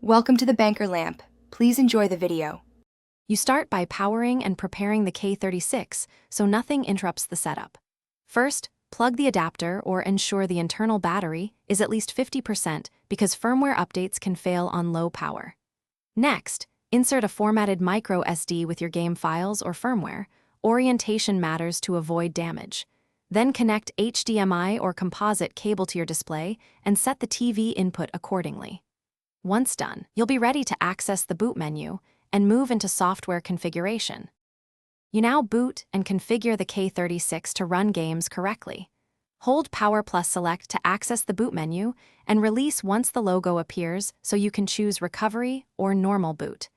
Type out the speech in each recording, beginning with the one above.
Welcome to the Banker Lamp. Please enjoy the video. You start by powering and preparing the K36 so nothing interrupts the setup. First, plug the adapter or ensure the internal battery is at least 50% because firmware updates can fail on low power. Next, insert a formatted micro SD with your game files or firmware. Orientation matters to avoid damage. Then connect HDMI or composite cable to your display and set the TV input accordingly. Once done, you'll be ready to access the boot menu and move into software configuration. You now boot and configure the K36 to run games correctly. Hold Power plus Select to access the boot menu and release once the logo appears so you can choose Recovery or Normal Boot.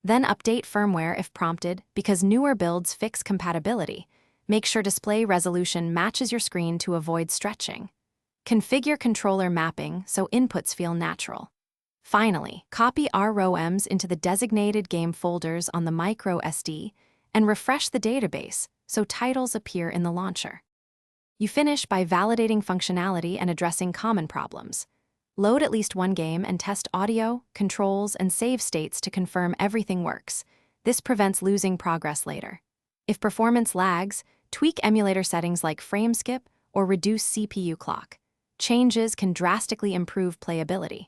Then update firmware if prompted because newer builds fix compatibility. Make sure display resolution matches your screen to avoid stretching. Configure controller mapping so inputs feel natural. Finally, copy ROMs into the designated game folders on the micro SD and refresh the database so titles appear in the launcher. You finish by validating functionality and addressing common problems. Load at least one game and test audio, controls, and save states to confirm everything works. This prevents losing progress later. If performance lags, tweak emulator settings like frame skip or reduce CPU clock. Changes can drastically improve playability.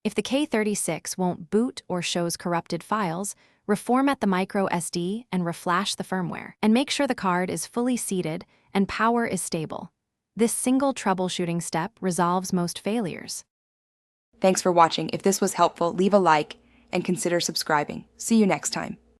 If the K36 won't boot or shows corrupted files, reformat the micro SD and reflash the firmware. And make sure the card is fully seated and power is stable. This single troubleshooting step resolves most failures. Thanks for watching. If this was helpful, leave a like and consider subscribing. See you next time.